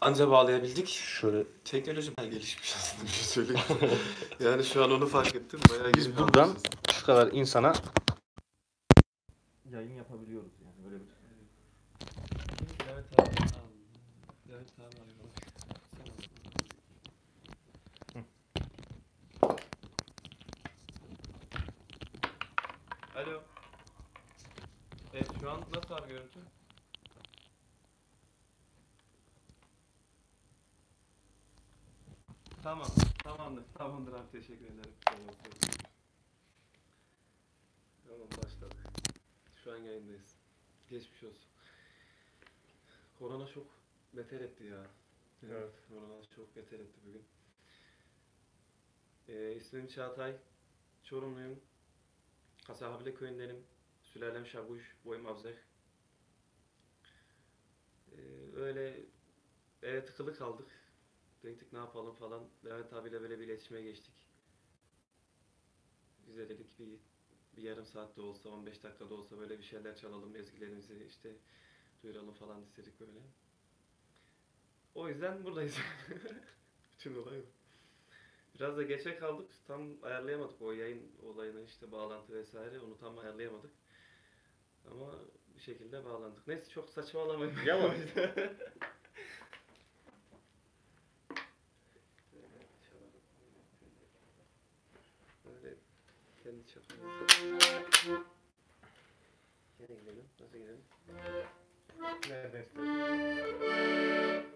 anca bağlayabildik. Şöyle Teknoloji bayağı gelişmiş aslında, bir şey söyleyeyim. Yani şu an onu fark ettim. Bayağı biz geri buradan kalmışız. şu kadar insana yayın yapabiliyoruz yani öyle bir. Evet abi. Evet abi. Alo. Evet, şu an nasıl abi görüntü? Tamam. Tamamdır abi, teşekkür ederim. Tamam, başladık. Şu an yayındayız. Geçmiş olsun. Korona çok beter etti ya. Evet. Korona çok beter etti bugün. İsmim Çağatay. Çorumluyum. Kasahabile köyündenim. Sülalem Şabuş, boyum Avzeh. Öyle eve tıkılı kaldık. Dedik ne yapalım falan. Levent abiyle böyle bir iletişime geçtik. Bize dedik bir yarım saatte olsa, 15 dakikada olsa böyle bir şeyler çalalım, ezgilerimizi işte duyuralım falan istedik böyle. O yüzden buradayız. Bütün olay bu. Biraz da geçe kaldık. Tam ayarlayamadık o yayın olayını, işte bağlantı vesaire. Onu tam ayarlayamadık. Ama bir şekilde bağlandık. Neyse, çok saçmalamayın. Yalan. Böyle kendi çapımızda. Nereye gidelim? Nasıl gidelim? Nereden istersen.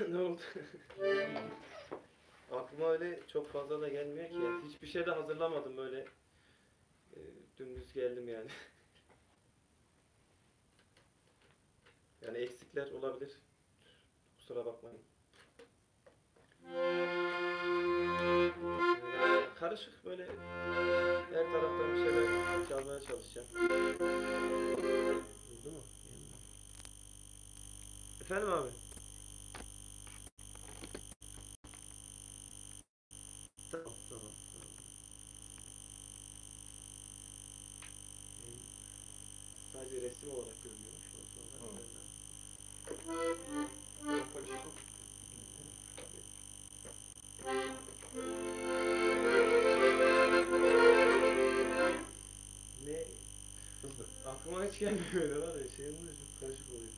Ne oldu? Aklıma öyle çok fazla da gelmiyor ki ya. Hiçbir şey de hazırlamadım böyle. Dümdüz geldim yani. Yani eksikler olabilir. Kusura bakmayın. Karışık böyle her taraftan bir şeyler çalmaya çalışacağım. Oldu mu? Efendim abi? Tamam. Sadece resim olarak görünüyormuş. hiç gelmiyor öyle var ya. Şey oluyor, çok karışık oluyor.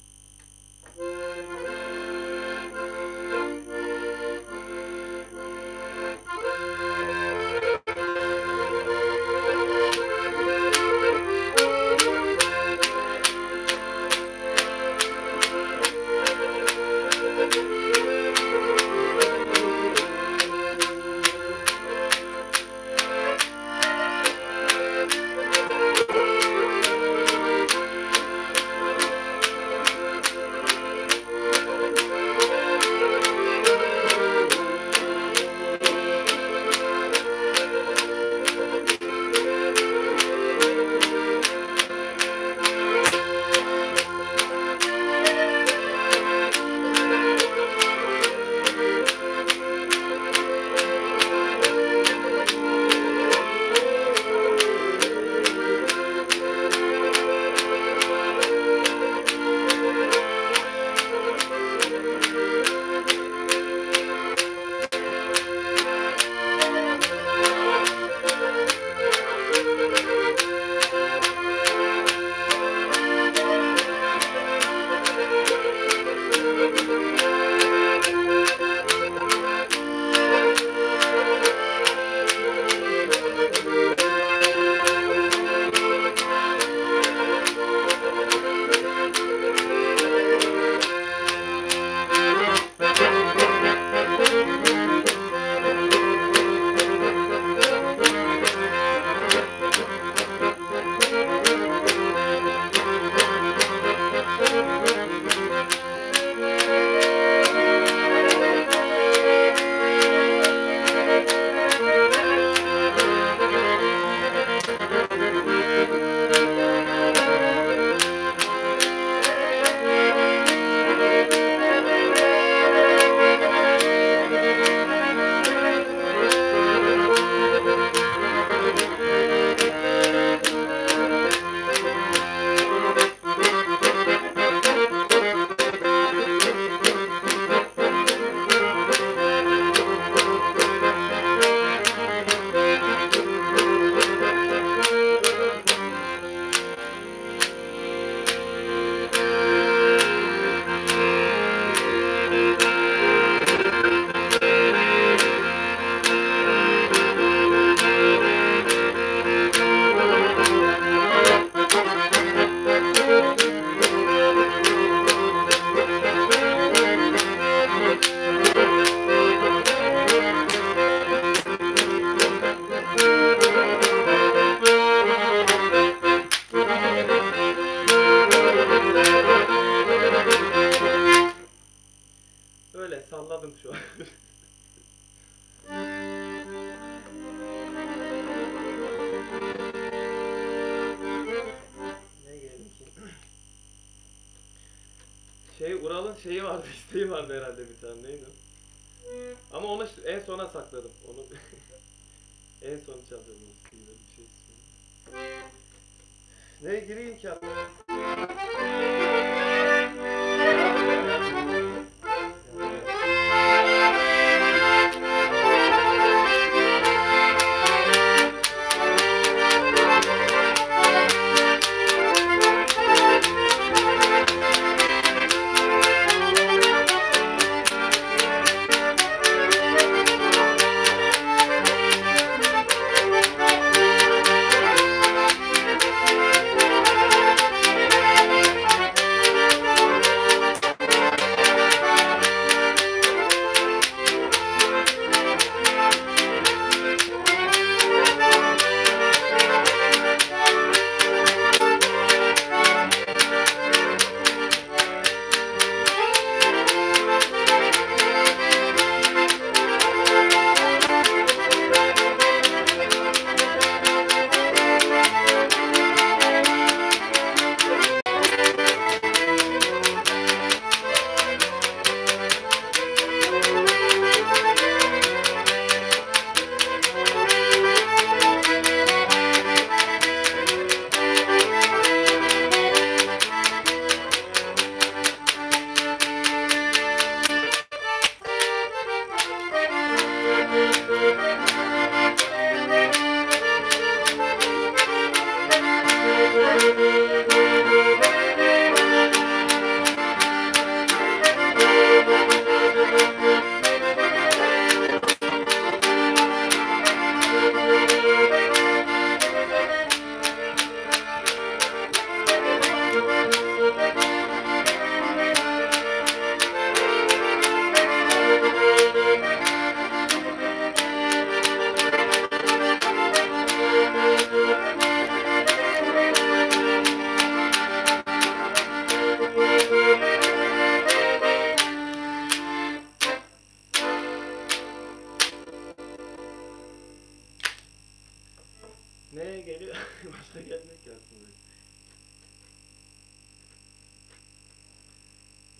Öyle salladım şu an. Ne geldi ki? Ural'ın şeyi vardı, isteği vardı herhalde bir tane, neydi o? Ama onu en sona sakladım. Onu en son çalacağım o bir şey istiyorum. Ne gireyim ki abi?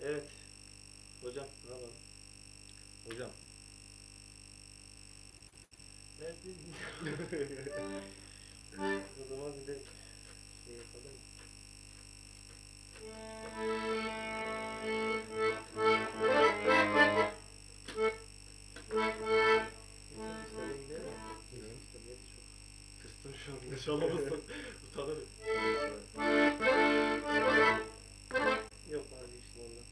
Evet. Hocam ne yapalım? Hocam. Neredesin? O zaman bir de şey yapalım. İnsan işlerine gider mi? İnsan işlerine de çok kıstım şu an. Nişanlamasın. Utanırım. Yok vazgeçtim ondan.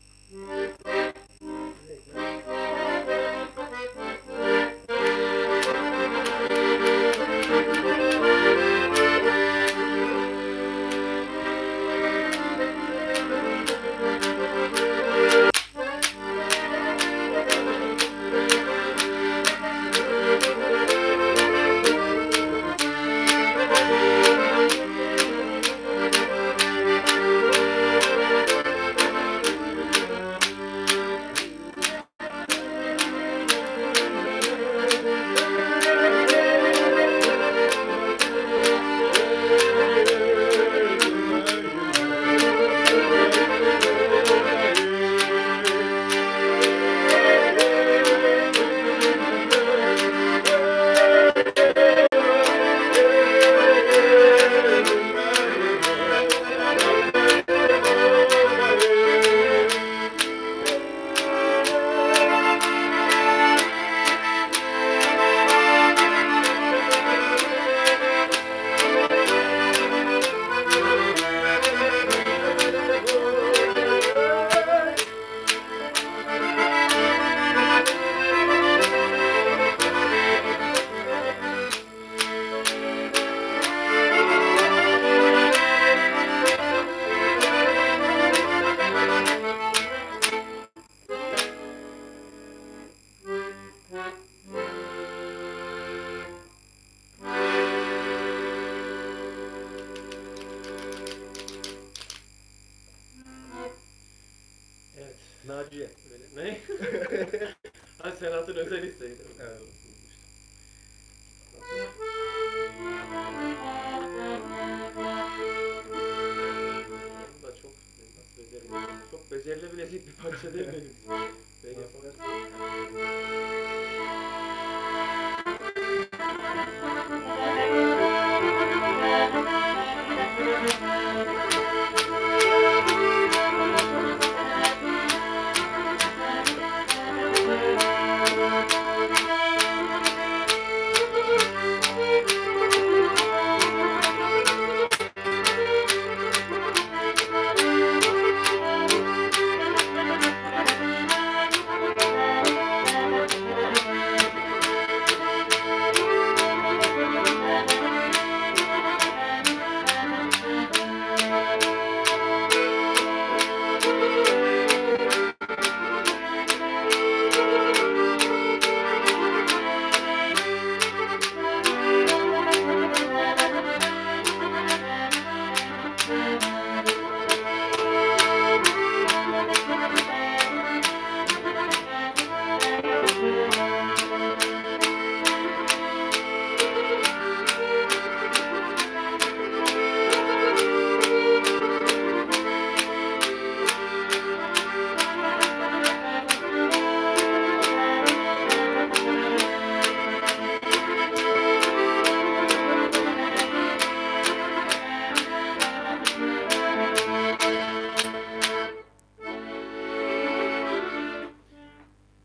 Evet. Naciye. Böyle. Ne? Ha Serhat'ın özel isteğiydi. Evet. Bu da çok nasıl çok becerilebilecek bir parça değil benim. Ben yapamam.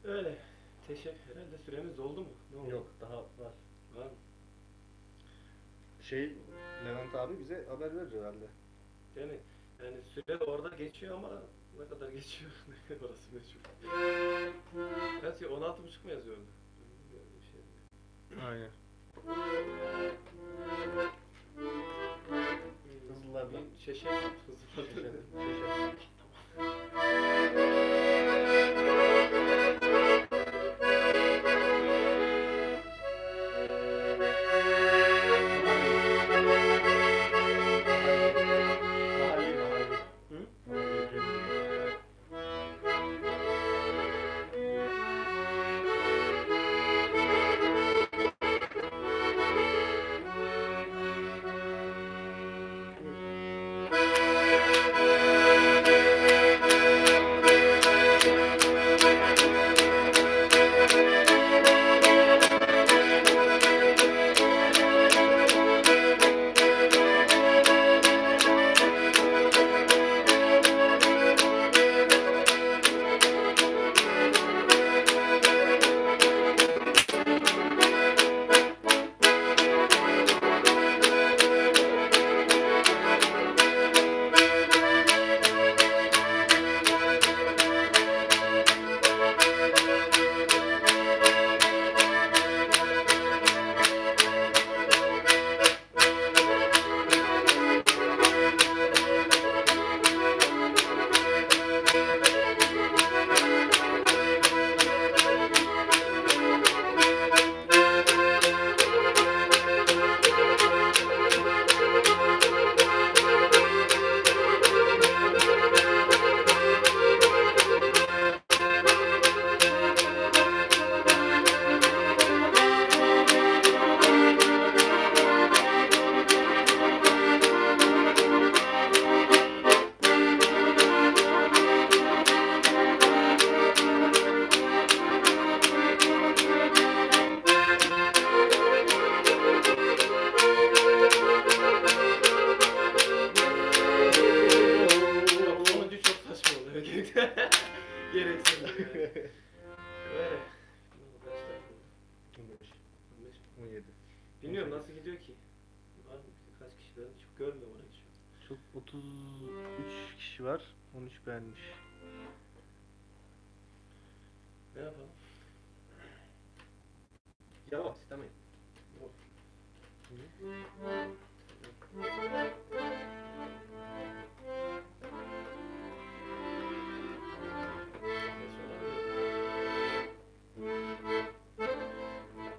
Öyle. Teşekkür. Herhalde süremiz doldu mu? Ne oldu? Yok daha var. Var mı? Levent abi bize haber verir herhalde. Değil mi? Yani süre de orada geçiyor ama ne kadar geçiyor? Orası meşhur. Kaç ya? 16.30 mu yazıyordu? Böyle bir şey. Aynen. Hızlılarla. Bir şeşe hızlı. Hı? gerek. Gereksiz. Öyle. Kaç dakika oldu? 15, 15 mi? 17. Bilmiyorum nasıl gidiyor ki. Var mı? Kaç kişi ben hiç görmüyorum orayı şu an. Çok 33 kişi var. 13 beğenmiş. Ne yapalım? Yavaş istemeyin. Yok.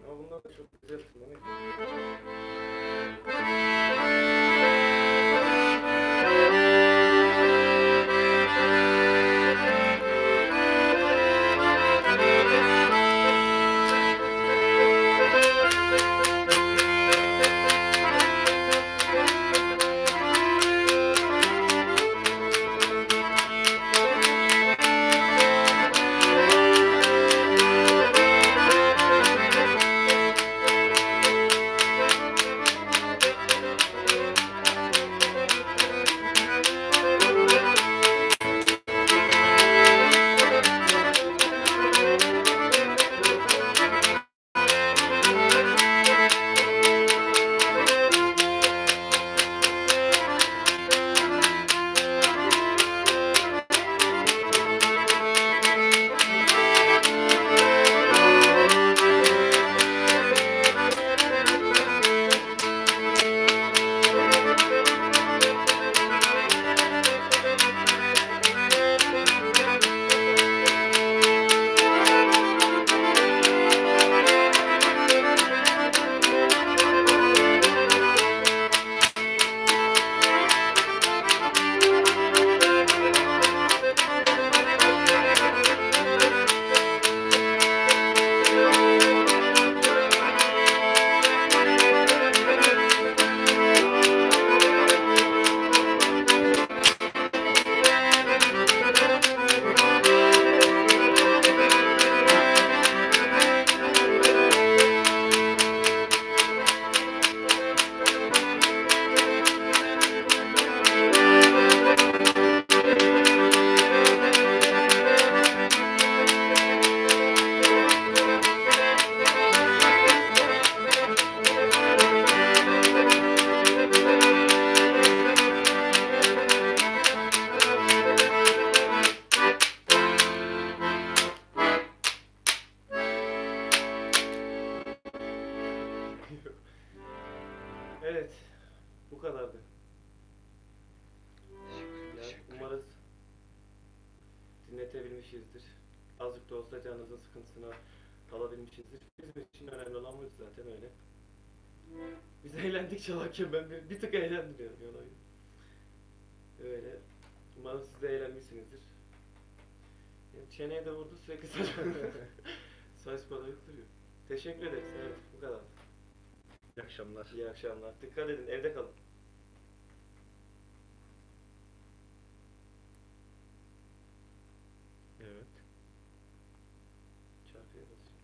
Ama bunlar da çok güzel tınlamak. Evet, bu kadardı. Yani umarız dinletebilmişizdir. Azıcık da olsa canınızın sıkıntısını alabilmişizdir. Bizim için önemli olan bu zaten öyle. Biz eğlendik çalarken ben bir tık eğlendim yani olay. Öyle. Umarım siz de eğlenmişsinizdir. Yani çeneye de vurdu sürekli saçmalayıp duruyor. Teşekkür ederiz. Evet, bu kadar. İyi akşamlar. İyi akşamlar. Dikkat edin, evde kalın. Evet. Çarpıya basıyor.